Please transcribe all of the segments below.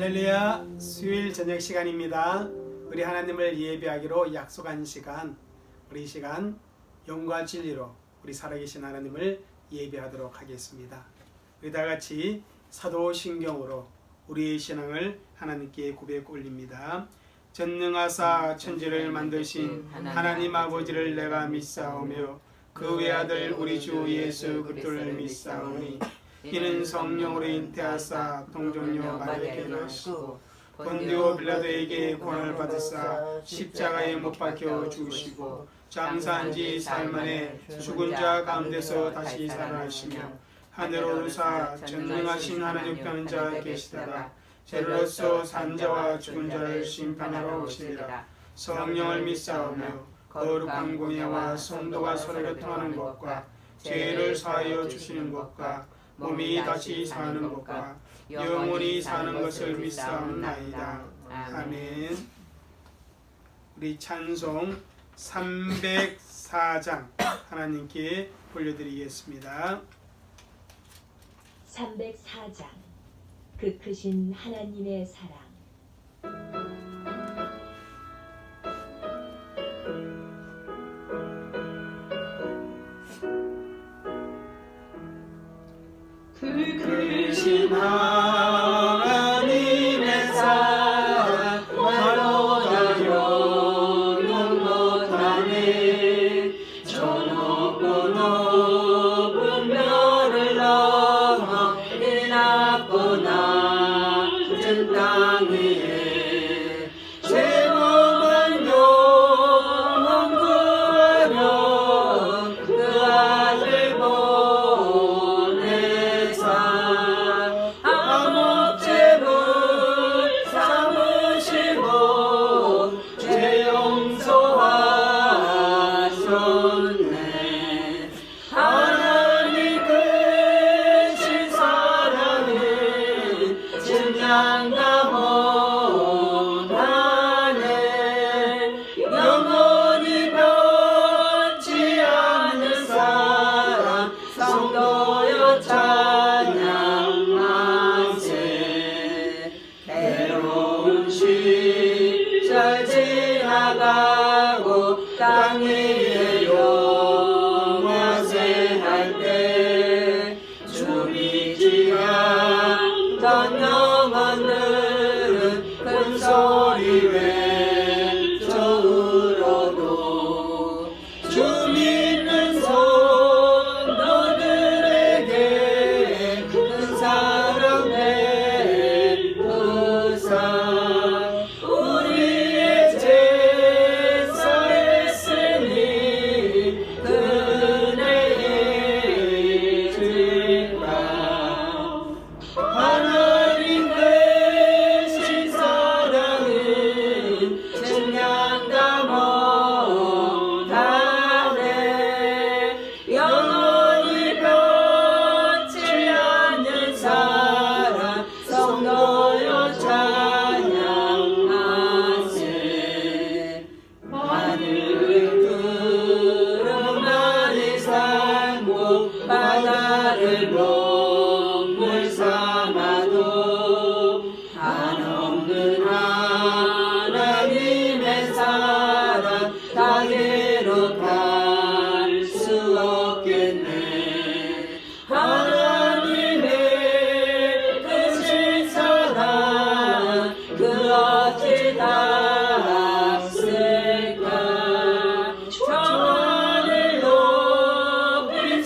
할렐루야, 수요일 저녁 시간입니다. 우리 하나님을 예배하기로 약속한 시간, 우리 시간 영과 진리로 우리 살아계신 하나님을 예배하도록 하겠습니다. 우리 다같이 사도신경으로 우리의 신앙을 하나님께 고백 올립니다. 전능하사 천지를 만드신 하나님 아버지를 내가 믿사오며 그 외아들 우리 주 예수 그리스도를 믿사오니 이는 성령으로 잉태하사 동정녀 마리아에게 나시고 본디오 빌라도에게 고난을 받으사 십자가에 못 박혀 죽으시고 장사한 지 사흘 만에 죽은 자 가운데서 다시 살아나시며 하늘로 오르사 전능하신 하나님 우편한 자 계시다가 죄로서 산 자와 죽은 자를 심판하러 오시리라. 성령을 믿사오며 거룩한 공예와 성도가 서로 교통하는 것과 죄를 사하여 주시는 것과 몸이 다시 사는 것과 영원히 사는 것을 믿사옵나이다. 아멘. 우리 찬송 304장 하나님께 올려드리겠습니다. 304장 그 크신 하나님의 사랑. 그 크신 하나님의 사랑 말로 다 용용 못하네. 저 높고 높은 별을 넘어 이 낮고 낮은 땅 위에 제 몸은 영원 구하려 그 아들 잘 지나가고 땅 위에 영화세 할 때 주 믿지 않던 영혼들은 큰 소리 외쳐 울어도 주 믿는 성도들에게 큰 사랑 베푸사 바다를 먹물 삼아도 한없는 하나님의 사랑 다 기록할 수 없겠네. 하나님의 크신 사랑 그 어찌 닿았을까. 저 하늘 높이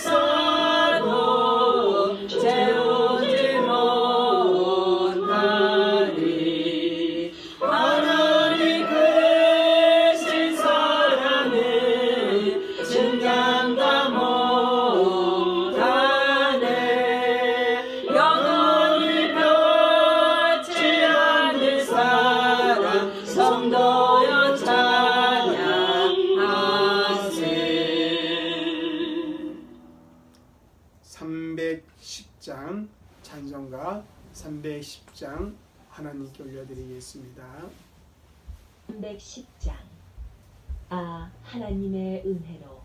채우지 못하리. 하나님 크신 사랑은 증량다 못하네. 영원히 변치 않는 사랑 성도여 찬양하세. 310장 찬송가 310장 하나님께 올려드리겠습니다. 310장 아 하나님의 은혜로.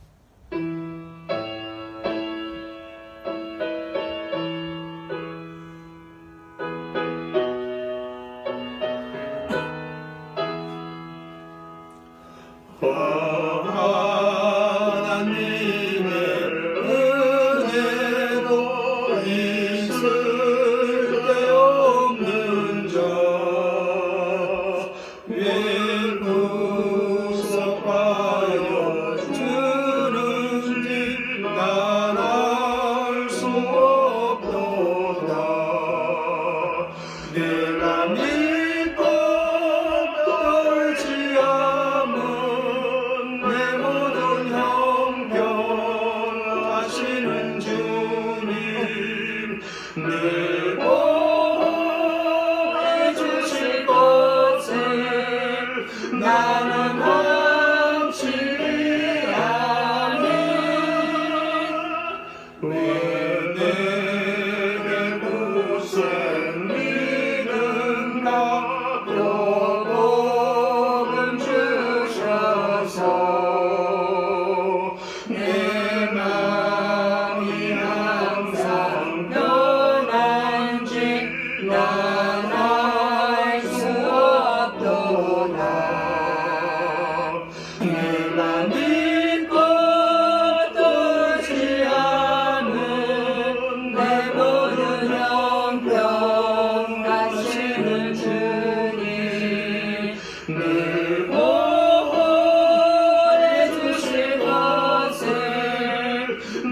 내가 믿고 떨지 않은 내 모든 형편하시는 주님 늘 보호해 주실 것을 나는 확실히 아니 왜 내게 무슨 믿음과 복음 주셔서 내 마음이 항상 편한지 난 알 수 없도다 내가 믿고 떨지 않은 내 모든 형편 하시는 주님 늘 보호해 주실 것을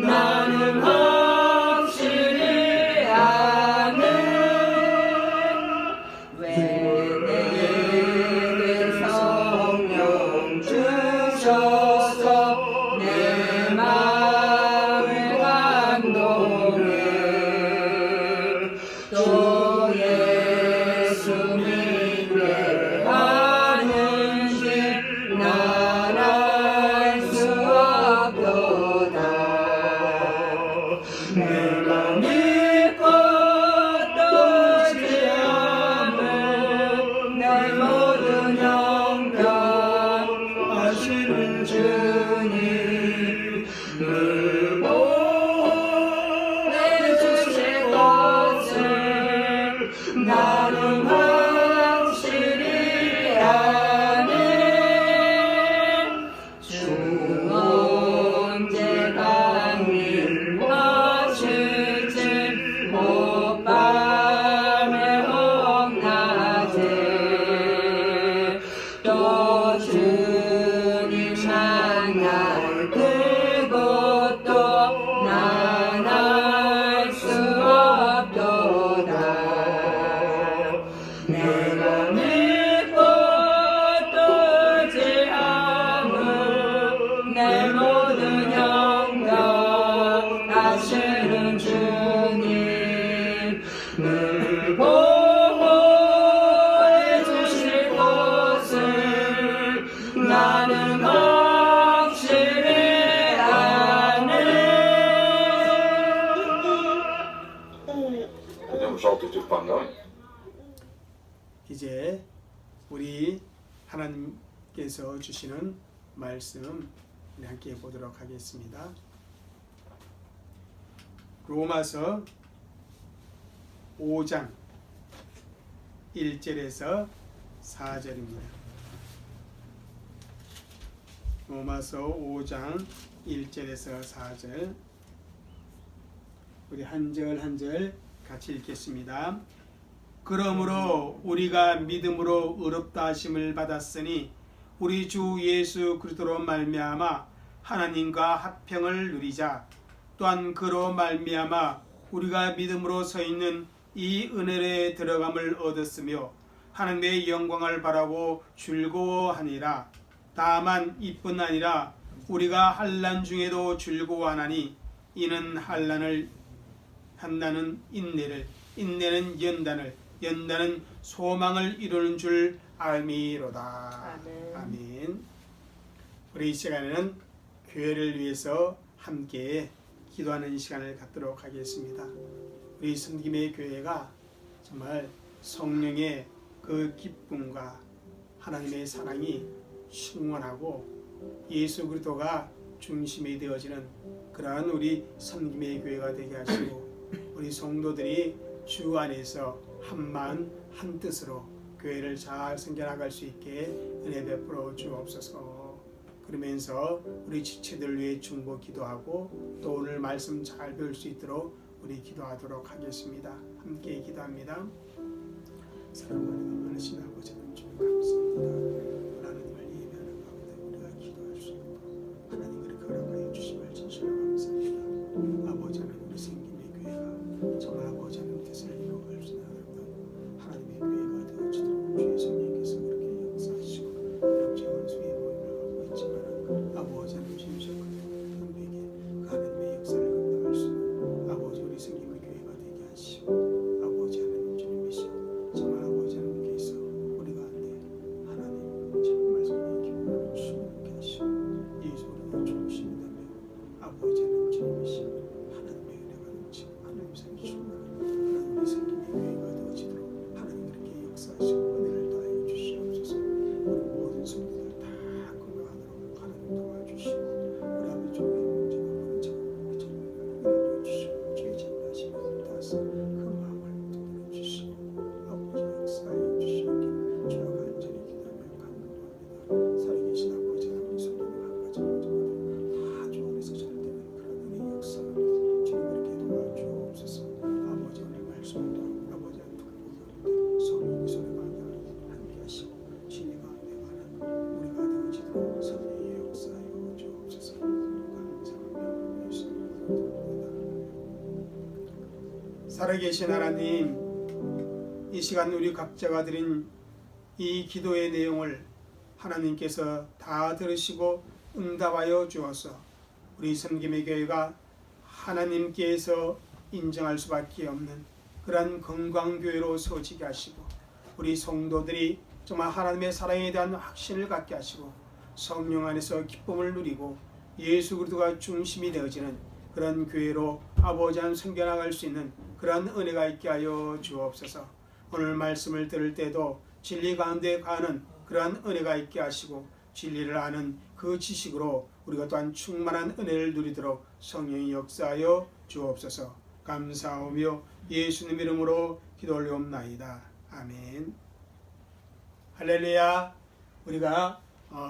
나는 확실히 아네 왜 내게 성령 주셔서 내 마음을 감동해 또 예수 믿게 하는지 난 알 수 없도다 내가 믿고 떨지 않은 내 모든 형편 하시는 주님 늘 보호해 주실 것을 나는 확실히 아네 주 언제 강림하실지 밤에 혹낮에 또 주님 만날 그것도 난 알 수 없도다 내가 믿고 떨지 않은 내 모든 형편 하시는 주님 늘 보호해 주실 것을 나는 확실히 아네 Nummer zal het op pandan. 이제 우리 하나님께서 주시는 말씀 우리 함께 보도록 하겠습니다. 로마서 5장 1절에서 4절입니다. 로마서 5장 1절에서 4절 우리 한 절 한 절 같이 읽겠습니다. 그러므로 우리가 믿음으로 의롭다 하심을 받았으니 우리 주 예수 그리스도로 말미암아 하나님과 합평을 누리자. 또한 그로 말미암아 우리가 믿음으로 서 있는 이 은혜에 들어감을 얻었으며 하나님의 영광을 바라고 즐거워하니라. 다만 이뿐 아니라 우리가 환난 중에도 즐거워하나니 이는 한나는 인내를, 인내는 연단을, 연단은 소망을 이루는 줄 알미로다. 아멘. 아멘. 우리 이 시간에는 교회를 위해서 함께 기도하는 시간을 갖도록 하겠습니다. 우리 섬김의 교회가 정말 성령의 그 기쁨과 하나님의 사랑이 충만하고 예수 그리스도가 중심이 되어지는 그러한 우리 섬김의 교회가 되게 하시고 우리 성도들이 주 안에서 한마음 한뜻으로 교회를 잘 섬겨나갈 수 있게 은혜 베풀어 주옵소서. 그러면서 우리 지체들 위해 중보 기도하고 또 오늘 말씀 잘 배울 수 있도록 우리 기도하도록 하겠습니다. 함께 기도합니다. 사랑하는 많으신 아버지 주님 감사합니다. 하나님을 예배하는 가운데 우리가 기도할 수 있고 하나님 그렇게 허락하여 주심을 진실로 감사합니다. 아버지 하나님 우리 생김의 교회가 정말 아버지 하나님 뜻을 이루어갈 수 있는 하나님 하시고 은혜를 다해 주시옵소서. 우리 모든 성도들 다 건강하도록 하나님 도와주시고 우리 아버지 주의 문제가 모른 척 은혜 주시고 주의 진다심을 따서 그 마음을 도와주시고 아버지 역사해 주시옵기를 주여 간절히 기다며 간구합니다. 살아계신 아버지 하나님 성도들 한 가지 다 주 안에서 잘되는 그런 은혜의 역사를 주님 그렇게 도와주옵소서. 아버지 오늘 말씀도 아버지의 듣고 성령의 소리가 함께 하시고 진리 가운데 가는 우리가 되어지도록 성령의 역사하여 주옵소서. 감사하며 예수님의 이름으로 살아계신 하나님, 이 시간 우리 각자가 드린 이 기도의 내용을 하나님께서 다 들으시고 응답하여 주어서 우리 섬김의 교회가 하나님께서 인정할 수밖에 없는 그러한 건강교회로 세워지게 하시고 우리 성도들이 정말 하나님의 사랑에 대한 확신을 갖게 하시고 성령 안에서 기쁨을 누리고 예수 그리스도가 중심이 되어지는 그런 교회로 아버지 안 섬겨나갈 수 있는 그러한 은혜가 있게 하여 주옵소서. 오늘 말씀을 들을 때도 진리 가운데 가는 그러한 은혜가 있게 하시고 진리를 아는 그 지식으로 우리가 또한 충만한 은혜를 누리도록 성령이 역사하여 주옵소서. 감사하며 예수님 이름으로 기도 올리옵나이다. 아멘. 할렐루야. 우리가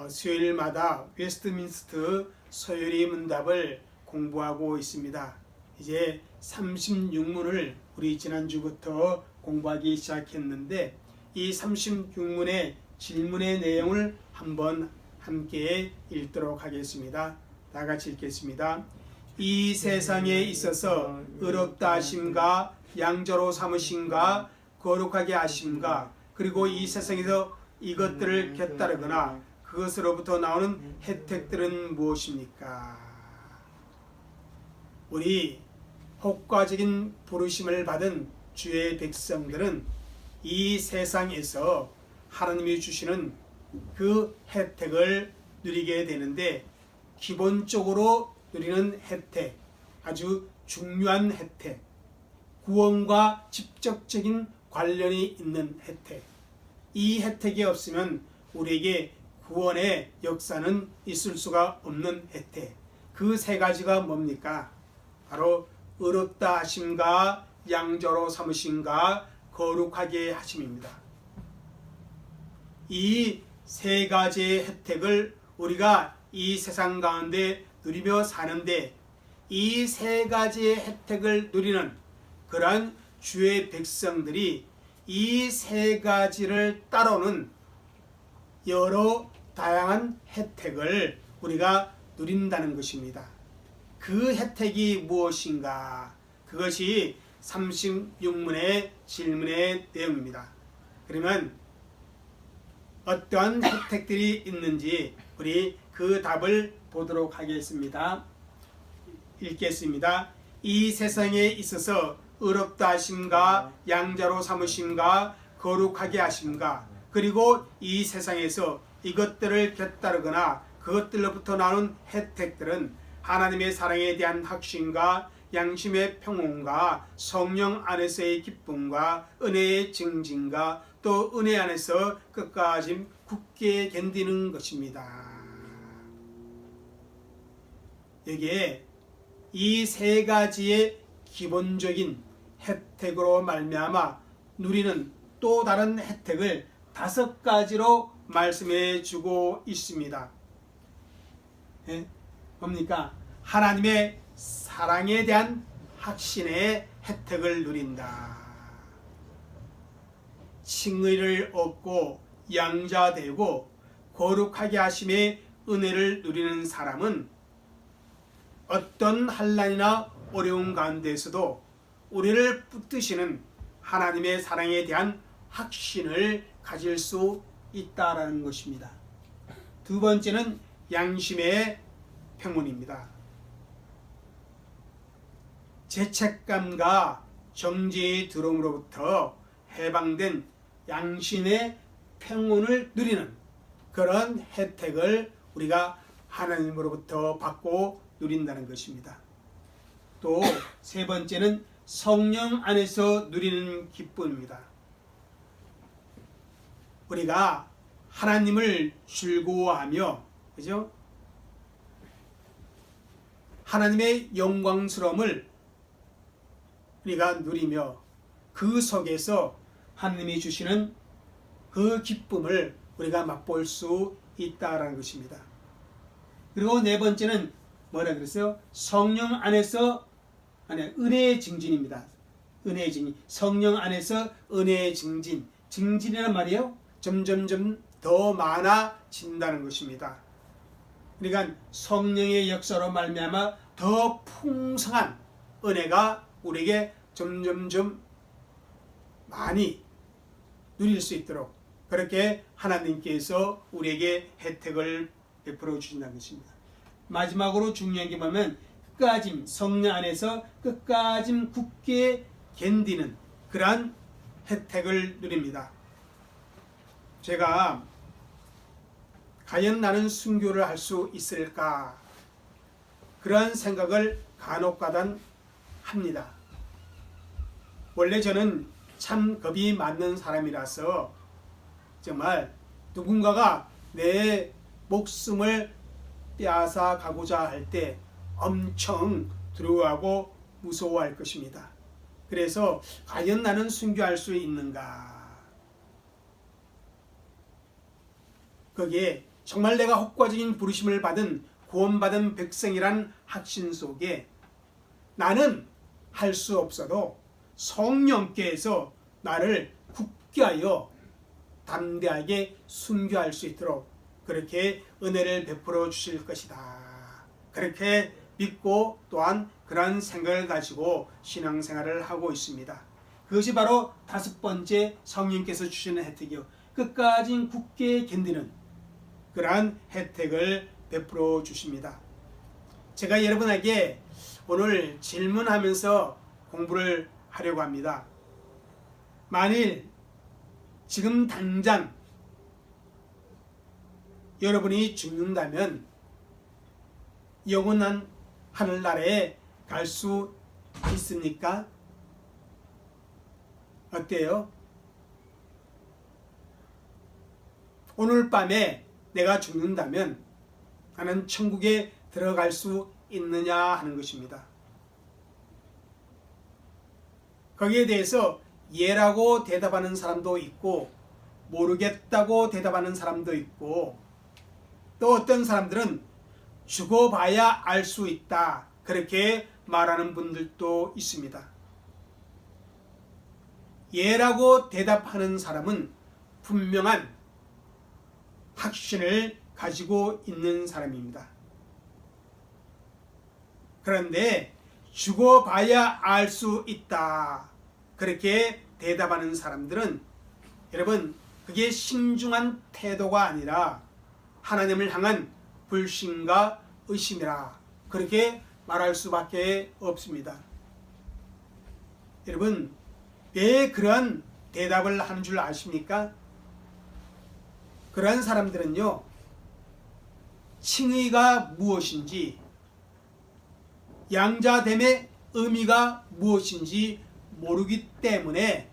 수요일마다 웨스트민스터 서열의 문답을 공부하고 있습니다. 이제 36문을 우리 지난주부터 공부하기 시작했는데 이 36문의 질문의 내용을 한번 함께 읽도록 하겠습니다. 다 같이 읽겠습니다. 이 세상에 있어서 의롭다 하심과 양자로 삼으심과 거룩하게 하심과 그리고 이 세상에서 이것들을 깨따르거나 그것으로부터 나오는 혜택들은 무엇입니까? 우리 혹과적인 부르심을 받은 주의 백성들은 이 세상에서 하나님이 주시는 그 혜택을 누리게 되는데 기본적으로 누리는 혜택, 아주 중요한 혜택, 구원과 직접적인 관련이 있는 혜택, 이 혜택이 없으면 우리에게 구원의 역사는 있을 수가 없는 혜택, 그 세 가지가 뭡니까? 바로 의롭다 하심과 양자로 삼으심과 거룩하게 하심입니다. 이 세 가지의 혜택을 우리가 이 세상 가운데 누리며 사는데 이 세 가지의 혜택을 누리는 그러한 주의 백성들이 이 세 가지를 따르는 여러 다양한 혜택을 우리가 누린다는 것입니다. 그 혜택이 무엇인가? 그것이 36문의 질문의 내용입니다. 그러면 어떠한 혜택들이 있는지 우리 그 답을 보도록 하겠습니다. 읽겠습니다. 이 세상에 있어서 의롭다 하심과 양자로 삼으심과 거룩하게 하심과 그리고 이 세상에서 이것들을 깨따르거나 그것들로부터 나오는 혜택들은 하나님의 사랑에 대한 확신과 양심의 평온과 성령 안에서의 기쁨과 은혜의 증진과 또 은혜 안에서 끝까지 굳게 견디는 것입니다. 여기에 이 세 가지의 기본적인 혜택으로 말미암아 누리는 또 다른 혜택을 5가지로 말씀해 주고 있습니다. 예? 뭡니까? 하나님의 사랑에 대한 확신의 혜택을 누린다. 칭의를 얻고 양자되고 거룩하게 하심의 은혜를 누리는 사람은 어떤 환난이나 어려운 가운데서도 우리를 붙드시는 하나님의 사랑에 대한 확신을 가질 수 있다라는 것입니다. 두 번째는 양심의 평온입니다. 죄책감과 정죄의 두려움으로부터 해방된 양심의 평온을 누리는 그런 혜택을 우리가 하나님으로부터 받고 누린다는 것입니다. 또 세 번째는 성령 안에서 누리는 기쁨입니다. 우리가 하나님을 즐거워하며, 그죠? 하나님의 영광스러움을 우리가 누리며 그 속에서 하나님이 주시는 그 기쁨을 우리가 맛볼 수 있다라는 것입니다. 그리고 네 번째는 뭐라 그랬어요? 성령 안에서, 은혜의 증진입니다. 은혜의 증진. 성령 안에서 은혜의 증진. 증진이란 말이에요. 점점점 더 많아진다는 것입니다. 그러니까 성령의 역사로 말미암아 더 풍성한 은혜가 우리에게 점점점 많이 누릴 수 있도록 그렇게 하나님께서 우리에게 혜택을 베풀어 주신다는 것입니다. 마지막으로 중요한 게 뭐냐면 끝까지 성령 안에서 끝까지 굳게 견디는 그러한 혜택을 누립니다. 제가 과연 나는 순교를 할 수 있을까? 그러한 생각을 간혹가다 합니다. 원래 저는 참 겁이 많는 사람이라서 정말 누군가가 내 목숨을 빼앗아 가고자 할 때 엄청 두려워하고 무서워할 것입니다. 그래서 과연 나는 순교할 수 있는가? 거기에 정말 내가 혹과적인 부르심을 받은 구원받은 백성이란 확신 속에 나는 할 수 없어도 성령께서 나를 굳게 하여 담대하게 순교할 수 있도록 그렇게 은혜를 베풀어 주실 것이다. 그렇게 믿고 또한 그러한 생각을 가지고 신앙생활을 하고 있습니다. 그것이 바로 다섯 번째 성령께서 주시는 혜택이요. 끝까지 굳게 견디는 그러한 혜택을 베풀어 주십니다. 제가 여러분에게 오늘 질문하면서 공부를 하려고 합니다. 만일 지금 당장 여러분이 죽는다면 영원한 하늘나라에 갈 수 있습니까? 어때요? 오늘 밤에 내가 죽는다면 나는 천국에 들어갈 수 있느냐 하는 것입니다. 거기에 대해서 예라고 대답하는 사람도 있고 모르겠다고 대답하는 사람도 있고 또 어떤 사람들은 죽어봐야 알 수 있다 그렇게 말하는 분들도 있습니다. 예라고 대답하는 사람은 분명한 확신을 가지고 있는 사람입니다. 그런데 죽어봐야 알 수 있다 그렇게 대답하는 사람들은 여러분 그게 신중한 태도가 아니라 하나님을 향한 불신과 의심이라 그렇게 말할 수밖에 없습니다. 여러분 왜 그런 대답을 하는 줄 아십니까? 그런 사람들은요 칭의가 무엇인지 양자됨의 의미가 무엇인지 모르기 때문에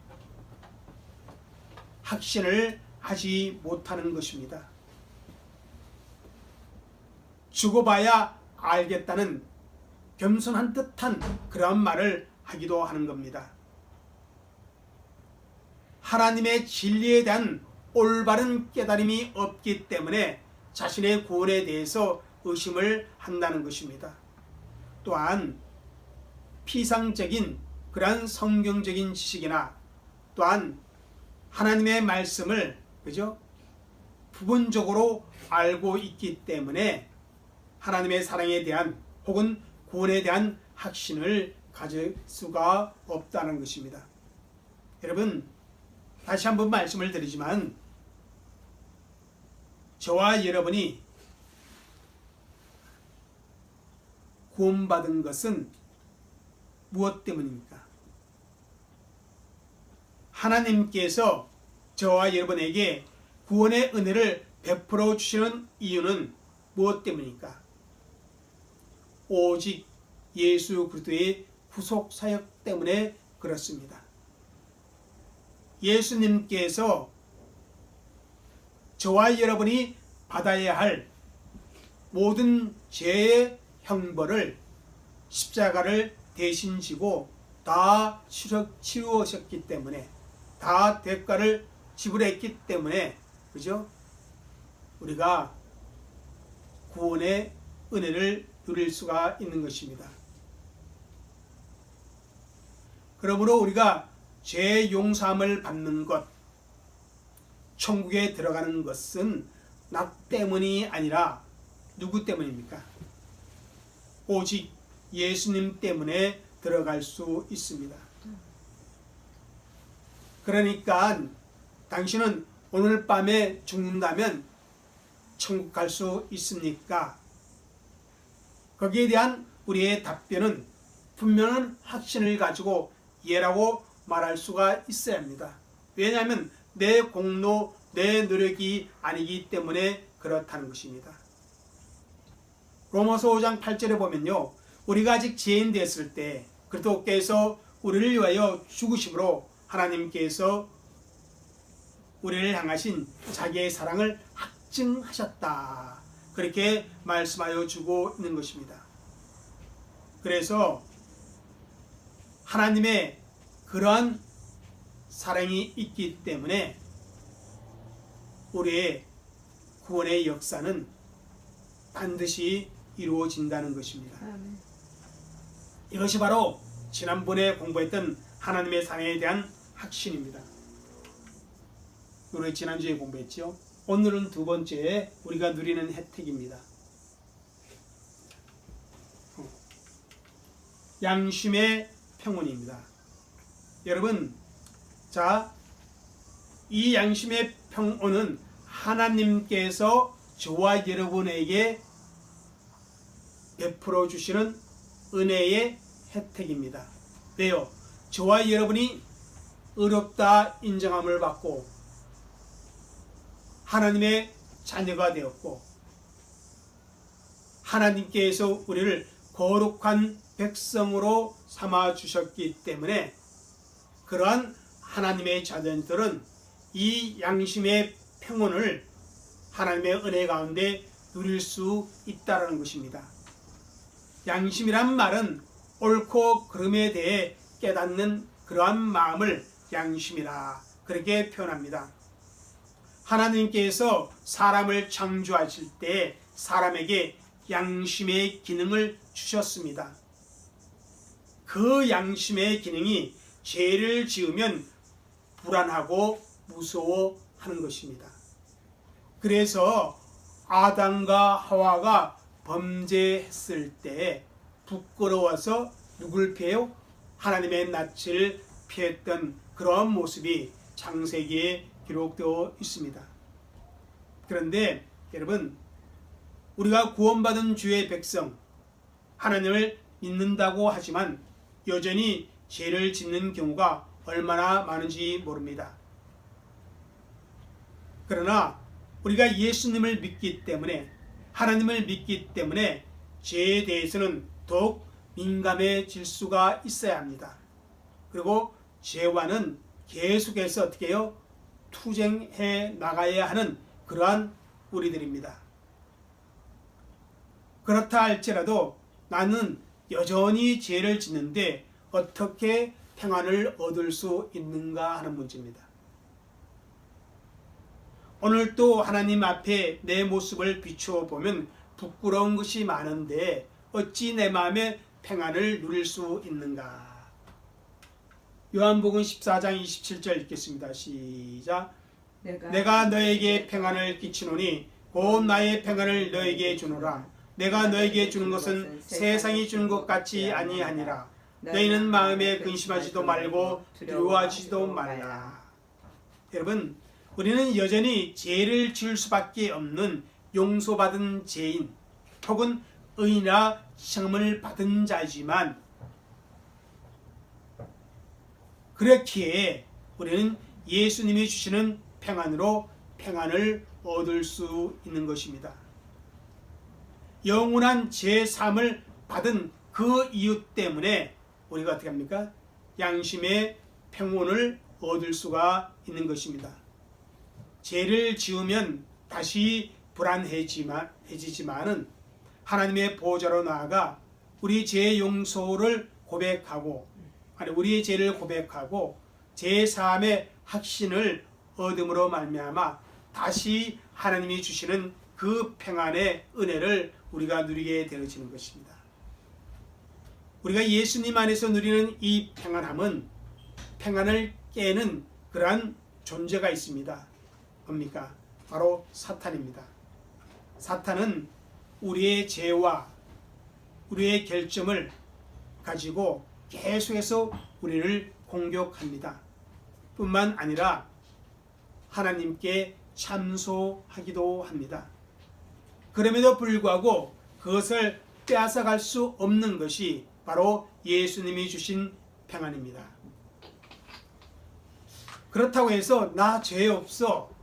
확신을 하지 못하는 것입니다. 죽어봐야 알겠다는 겸손한 듯한 그런 말을 하기도 하는 겁니다. 하나님의 진리에 대한 올바른 깨달음이 없기 때문에 자신의 구원에 대해서 의심을 한다는 것입니다. 또한 피상적인 그러한 성경적인 지식이나 또한 하나님의 말씀을 부분적으로 알고 있기 때문에 하나님의 사랑에 대한 혹은 구원에 대한 확신을 가질 수가 없다는 것입니다. 여러분 다시 한번 말씀을 드리지만 저와 여러분이 구원받은 것은 무엇 때문입니까? 하나님께서 저와 여러분에게 구원의 은혜를 베풀어 주시는 이유는 무엇 때문입니까? 오직 예수 그리스도의 구속 사역 때문에 그렇습니다. 예수님께서 저와 여러분이 받아야 할 모든 죄의 형벌을 십자가를 대신 지고 다 치루셨기 때문에, 다 대가를 지불했기 때문에, 그죠? 우리가 구원의 은혜를 누릴 수가 있는 것입니다. 그러므로 우리가 죄 용서함을 받는 것, 천국에 들어가는 것은 나 때문이 아니라 누구 때문입니까? 오직 예수님 때문에 들어갈 수 있습니다. 그러니까 당신은 오늘 밤에 죽는다면 천국 갈 수 있습니까? 거기에 대한 우리의 답변은 분명한 확신을 가지고 예라고 말할 수가 있어야 합니다. 왜냐하면 내 공로, 내 노력이 아니기 때문에 그렇다는 것입니다. 로마서 5장 8절에 보면요, 우리가 아직 죄인 됐을 때 그리스도께서 우리를 위하여 죽으심으로 하나님께서 우리를 향하신 자기의 사랑을 확증하셨다, 그렇게 말씀하여 주고 있는 것입니다. 그래서 하나님의 그러한 사랑이 있기 때문에 우리의 구원의 역사는 반드시 이루어진다는 것입니다. 이것이 바로 지난번에 공부했던 하나님의 사랑에 대한 확신입니다. 우리 지난주에 공부했죠. 오늘은 두 번째 우리가 누리는 혜택입니다. 양심의 평온입니다. 여러분, 자, 이 양심의 평온은 하나님께서 저와 여러분에게 베풀어 주시는 은혜의 혜택입니다. 왜요? 저와 여러분이 의롭다 인정함을 받고 하나님의 자녀가 되었고 하나님께서 우리를 거룩한 백성으로 삼아 주셨기 때문에 그러한 하나님의 자녀들은 이 양심의 평온을 하나님의 은혜 가운데 누릴 수 있다는 것입니다. 양심이란 말은 옳고 그름에 대해 깨닫는 그러한 마음을 양심이라 그렇게 표현합니다. 하나님께서 사람을 창조하실 때 사람에게 양심의 기능을 주셨습니다. 그 양심의 기능이 죄를 지으면 불안하고 무서워하는 것입니다. 그래서 아담과 하와가 범죄했을 때 부끄러워서 누굴 피해요? 하나님의 낯을 피했던 그런 모습이 창세기에 기록되어 있습니다. 그런데 여러분, 우리가 구원받은 주의 백성, 하나님을 믿는다고 하지만 여전히 죄를 짓는 경우가 얼마나 많은지 모릅니다. 그러나 우리가 예수님을 믿기 때문에, 하나님을 믿기 때문에 죄에 대해서는 더욱 민감해질 수가 있어야 합니다. 그리고 죄와는 계속해서 어떻게 해요? 투쟁해 나가야 하는 그러한 우리들입니다. 그렇다 할지라도 나는 여전히 죄를 짓는데 어떻게 평안을 얻을 수 있는가 하는 문제입니다. 오늘 또 하나님 앞에 내 모습을 비추어 보면 부끄러운 것이 많은데 어찌 내 마음에 평안을 누릴 수 있는가? 요한복음 14장 27절 읽겠습니다. 시작. 내가 너에게 평안을 끼치노니 곧 나의 평안을 너에게 주노라. 내가 너에게 주는 것은 세상이 주는 것 같이 아니하니라. 너희는 마음에 근심하지도 말고 두려워하지도 말라. 여러분, 우리는 여전히 죄를 지을 수밖에 없는 용서받은 죄인 혹은 의인이라 시험을 받은 자이지만 그렇기에 우리는 예수님이 주시는 평안으로 평안을 얻을 수 있는 것입니다. 영원한 제3을 받은 그 이유 때문에 우리가 어떻게 합니까? 양심의 평온을 얻을 수가 있는 것입니다. 죄를 지으면 다시 불안해지지만은 하나님의 보호자로 나아가 우리 죄 용서를 고백하고 우리의 죄를 고백하고 죄 사함의 확신을 얻음으로 말미암아 다시 하나님이 주시는 그 평안의 은혜를 우리가 누리게 되어지는 것입니다. 우리가 예수님 안에서 누리는 이 평안함은 평안을 깨는 그러한 존재가 있습니다. 뭡니까? 바로 사탄입니다. 사탄은 우리의 죄와 우리의 결점을 가지고 계속해서 우리를 공격합니다. 뿐만 아니라 하나님께 참소하기도 합니다. 그럼에도 불구하고 그것을 빼앗아갈 수 없는 것이 바로 예수님이 주신 평안입니다. 그렇다고 해서 나 죄 없어,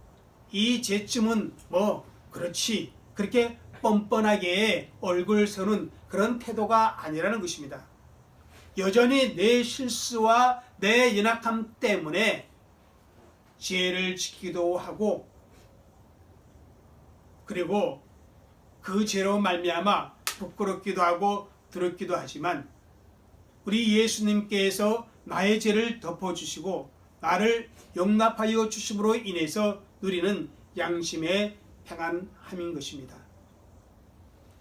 이 죄쯤은 뭐 그렇지, 그렇게 뻔뻔하게 얼굴 서는 그런 태도가 아니라는 것입니다. 여전히 내 실수와 내 연약함 때문에 죄를 지키기도 하고, 그리고 그 죄로 말미암아 부끄럽기도 하고 더럽기도 하지만 우리 예수님께서 나의 죄를 덮어주시고 나를 용납하여 주심으로 인해서 누리는 양심의 평안함인 것입니다.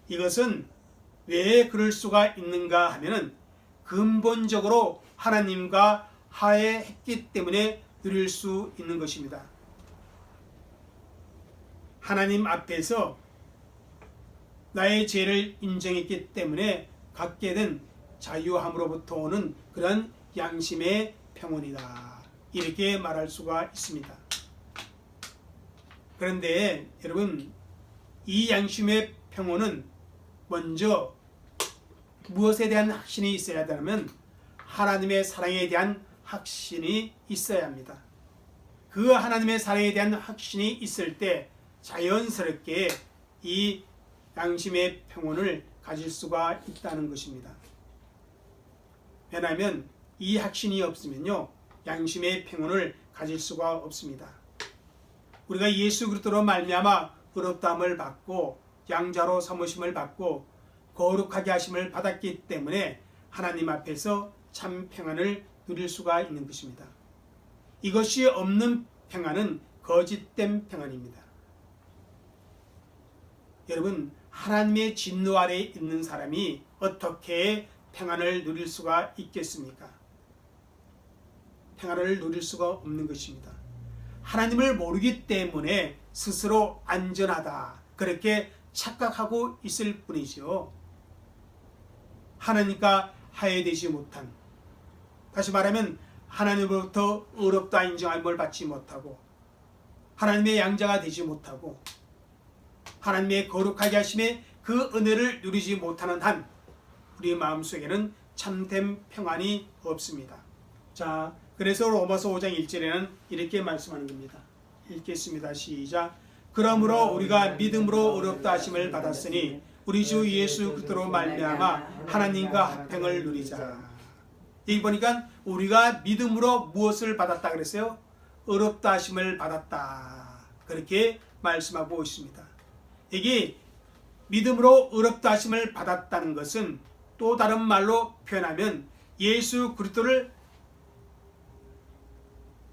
이것은 왜 그럴 수가 있는가 하면은 근본적으로 하나님과 화해했기 때문에 누릴 수 있는 것입니다. 하나님 앞에서 나의 죄를 인정했기 때문에 갖게 된 자유함으로부터 오는 그런 양심의 평온이다, 이렇게 말할 수가 있습니다. 그런데 여러분, 이 양심의 평온은 먼저 무엇에 대한 확신이 있어야 되냐면 하나님의 사랑에 대한 확신이 있어야 합니다. 그 하나님의 사랑에 대한 확신이 있을 때 자연스럽게 이 양심의 평온을 가질 수가 있다는 것입니다. 왜냐하면 이 확신이 없으면요, 양심의 평온을 가질 수가 없습니다. 우리가 예수 그리스도로 말미암아 의롭다함을 받고 양자로 삼으심을 받고 거룩하게 하심을 받았기 때문에 하나님 앞에서 참 평안을 누릴 수가 있는 것입니다. 이것이 없는 평안은 거짓된 평안입니다. 여러분, 하나님의 진노 아래에 있는 사람이 어떻게 평안을 누릴 수가 있겠습니까? 평안을 누릴 수가 없는 것입니다. 하나님을 모르기 때문에 스스로 안전하다, 그렇게 착각하고 있을 뿐이죠. 하나님과 화해되지 못한, 다시 말하면 하나님으로부터 의롭다 인정함을 받지 못하고 하나님의 양자가 되지 못하고 하나님의 거룩하게 하심의 그 은혜를 누리지 못하는 한 우리 마음속에는 참된 평안이 없습니다. 자, 그래서 로마서 5장 1절에는 이렇게 말씀하는 겁니다. 읽겠습니다. 시작. 그러므로 우리가 믿음으로 의롭다 하심을 받았으니 우리 주 예수 그리스도로 말미암아 하나님과 화평을 누리자. 여기 보니까 우리가 믿음으로 무엇을 받았다 그랬어요? 의롭다 하심을 받았다, 그렇게 말씀하고 있습니다. 여기 믿음으로 의롭다 하심을 받았다는 것은 또 다른 말로 표현하면 예수 그리스도를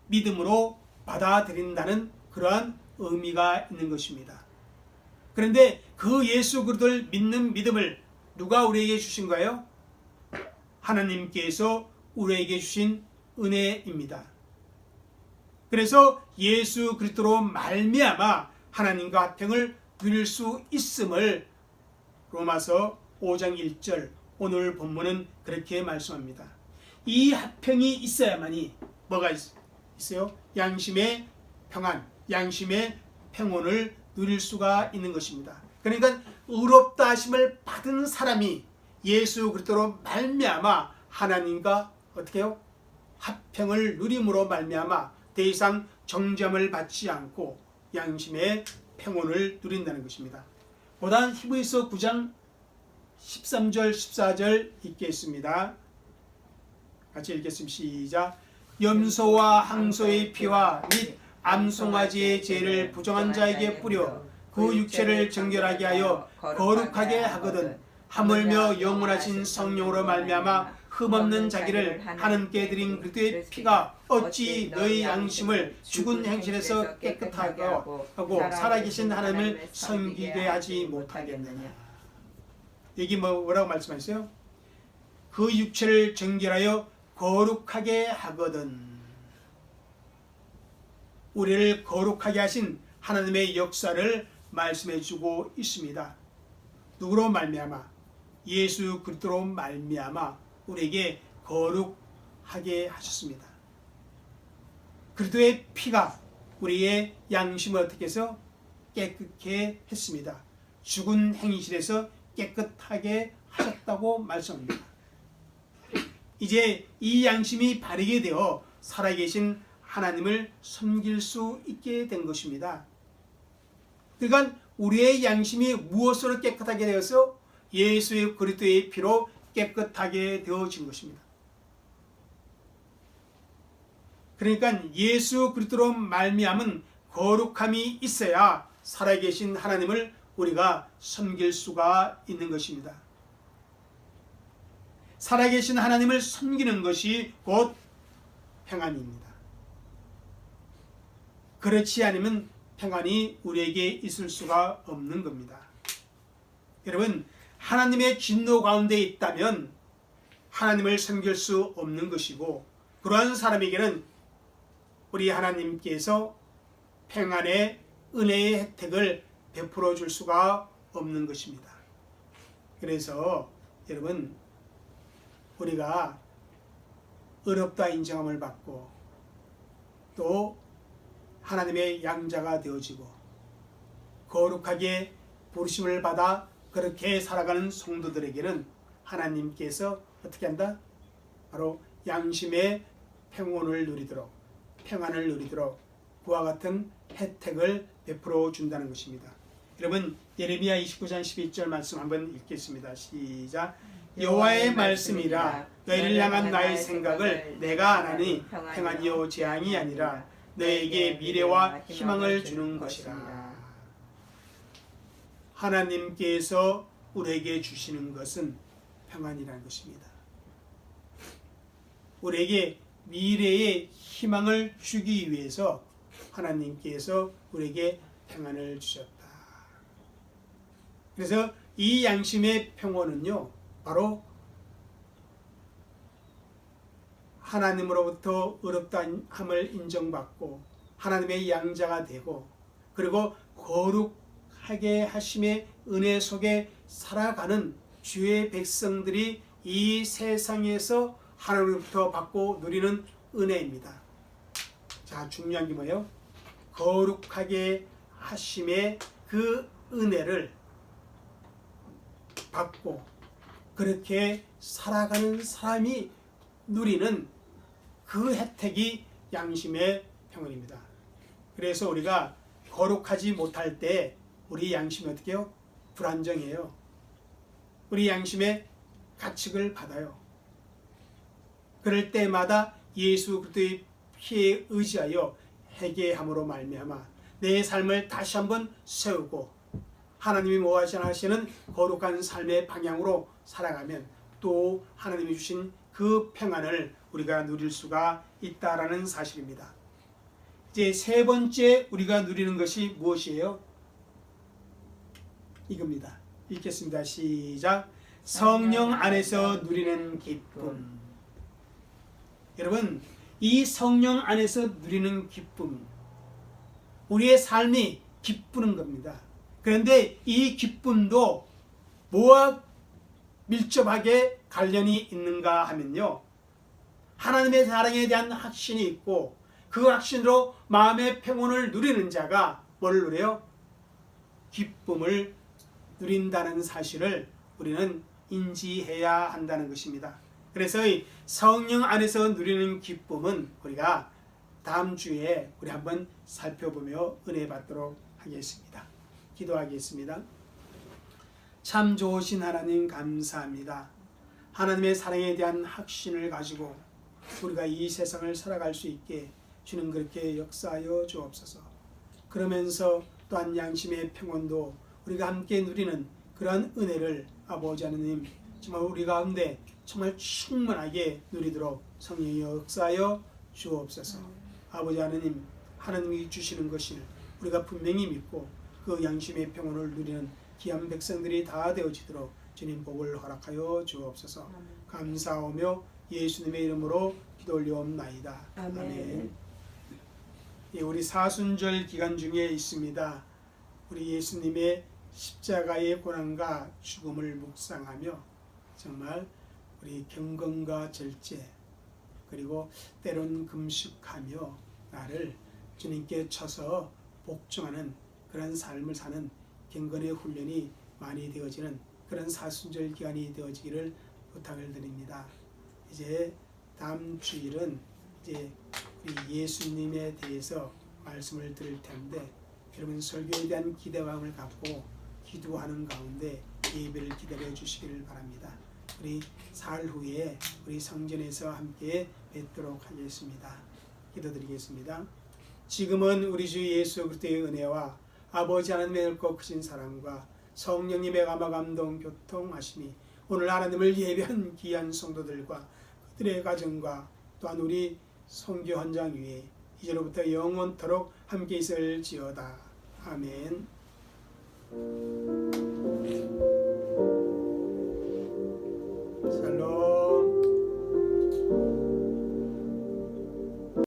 믿음으로 받아들인다는 그러한 의미가 있는 것입니다. 그런데 그 예수 그리스도를 믿는 믿음을 누가 우리에게 주신 거예요? 하나님께서 우리에게 주신 은혜입니다. 그래서 예수 그리스도로 말미암아 하나님과 화평을 누릴 수 있음을 로마서 5장 1절 오늘 본문은 그렇게 말씀합니다. 이 화평이 있어야만이 뭐가 있어요? 양심의 평안, 양심의 평온을 누릴 수가 있는 것입니다. 그러니까 의롭다 하심을 받은 사람이 예수 그리스도로 말미암아 하나님과 어떻게 해요? 화평을 누림으로 말미암아 더 이상 정죄함을 받지 않고 양심의 평온을 누린다는 것입니다. 보다 히브리서 9장 13절 14절 읽겠습니다. 같이 읽겠습니다. 시작. 염소와 항소의 피와 및 암송아지의 죄를 부정한 자에게 뿌려 그 육체를 정결하게 하여 거룩하게 하거든 하물며 영원하신 성령으로 말미암아 흠없는 자기를 하나님께 드린 그리스도의 피가 어찌 너희 양심을 죽은 행실에서 깨끗하게 하고 살아계신 하나님을 섬기게 하지 못하겠느냐. 여기 뭐라고 말씀하셨어요? 그 육체를 정결하여 거룩하게 하거든. 우리를 거룩하게 하신 하나님의 역사를 말씀해 주고 있습니다. 누구로 말미암아? 예수 그리스도로 말미암아 우리에게 거룩하게 하셨습니다. 그리스도의 피가 우리의 양심을 어떻게 해서 깨끗게 했습니다. 죽은 행실에서 깨끗하게 하셨다고 말씀합니다. 이제 이 양심이 바르게 되어 살아계신 하나님을 섬길 수 있게 된 것입니다. 그러니까 우리의 양심이 무엇으로 깨끗하게 되어서 예수의 그리스도의 피로 깨끗하게 되어진 것입니다. 그러니까 예수 그리스도로 말미암은 거룩함이 있어야 살아계신 하나님을 우리가 섬길 수가 있는 것입니다. 살아계신 하나님을 섬기는 것이 곧 평안입니다. 그렇지 않으면 평안이 우리에게 있을 수가 없는 겁니다. 여러분, 하나님의 진노 가운데 있다면 하나님을 섬길 수 없는 것이고, 그러한 사람에게는 우리 하나님께서 평안의 은혜의 혜택을 베풀어 줄 수가 없는 것입니다. 그래서 여러분, 우리가 의롭다 인정함을 받고 또 하나님의 양자가 되어지고 거룩하게 부르심을 받아 그렇게 살아가는 성도들에게는 하나님께서 어떻게 한다? 바로 양심의 평온을 누리도록, 평안을 누리도록 그와 같은 혜택을 베풀어 준다는 것입니다. 여러분, 예레미야 29장 12절 말씀 한번 읽겠습니다. 시작. 여호와의 말씀이라 너희를 향한 나의 생각을 내가 아나니 평안이요 재앙이 아니라 너에게 미래와 희망을 주는 것이라. 하나님께서 우리에게 주시는 것은 평안이라는 것입니다. 우리에게 미래의 희망을 주기 위해서 하나님께서 우리에게 평안을 주셨다. 그래서 이 양심의 평온은요, 바로 하나님으로부터 의롭다함을 인정받고 하나님의 양자가 되고 그리고 거룩하게 하심의 은혜 속에 살아가는 주의 백성들이 이 세상에서 하나님으로부터 받고 누리는 은혜입니다. 자, 중요한 게 뭐예요? 거룩하게 하심의 그 은혜를 받고 그렇게 살아가는 사람이 누리는 그 혜택이 양심의 평온입니다. 그래서 우리가 거룩하지 못할 때 우리 양심이 어떻게 해요? 불안정해요. 우리 양심의 가책을 받아요. 그럴 때마다 예수 그리스도의 피에 의지하여 회개함으로 말미암아 내 삶을 다시 한번 세우고 하나님이 모아하시는 거룩한 삶의 방향으로 살아가면 또 하나님이 주신 그 평안을 우리가 누릴 수가 있다라는 사실입니다. 이제 세 번째 우리가 누리는 것이 무엇이에요? 이겁니다. 읽겠습니다. 시작. 성령 안에서 누리는 기쁨. 여러분, 이 성령 안에서 누리는 기쁨, 우리의 삶이 기쁘는 겁니다. 그런데 이 기쁨도 뭐와 밀접하게 관련이 있는가 하면요, 하나님의 사랑에 대한 확신이 있고 그 확신으로 마음의 평온을 누리는 자가 뭘 누려요? 기쁨을 누린다는 사실을 우리는 인지해야 한다는 것입니다. 그래서 이 성령 안에서 누리는 기쁨은 우리가 다음 주에 우리 한번 살펴보며 은혜 받도록 하겠습니다. 기도하겠습니다. 참 좋으신 하나님 감사합니다. 하나님의 사랑에 대한 확신을 가지고 우리가 이 세상을 살아갈 수 있게 주는 그렇게 역사하여 주옵소서. 그러면서 또한 양심의 평온도 우리가 함께 누리는 그러한 은혜를 아버지 하나님 정말 우리 가운데 정말 충만하게 누리도록 성령이 역사하여 주옵소서. 아버지 하나님, 하나님이 주시는 것을 우리가 분명히 믿고 그 양심의 평온을 누리는 귀한 백성들이 다 되어지도록 주님 복을 허락하여 주옵소서. 감사하며 예수님의 이름으로 기도 올려옵나이다. 아멘. 예, 우리 사순절 기간 중에 있습니다. 우리 예수님의 십자가의 고난과 죽음을 묵상하며 정말 우리 경건과 절제 그리고 때론 금식하며 나를 주님께 쳐서 복종하는 그런 삶을 사는 경건의 훈련이 많이 되어지는 그런 사순절 기간이 되어지기를 부탁을 드립니다. 이제 다음 주일은 이제 우리 예수님에 대해서 말씀을 드릴 텐데 여러분 설교에 대한 기대감을 갖고 기도하는 가운데 예배를 기다려 주시기를 바랍니다. 우리 사흘 후에 우리 성전에서 함께 뵙도록 하겠습니다. 기도드리겠습니다. 지금은 우리 주 예수 그리스도의 은혜와 아버지 하나님의 넓고 크신 사랑과 성령님의 감화 감동 교통하심이 오늘 하나님을 예배한 귀한 성도들과 그들의 가정과 또한 우리 선교 현장 위에 이제로부터 영원토록 함께 있을지어다. 아멘.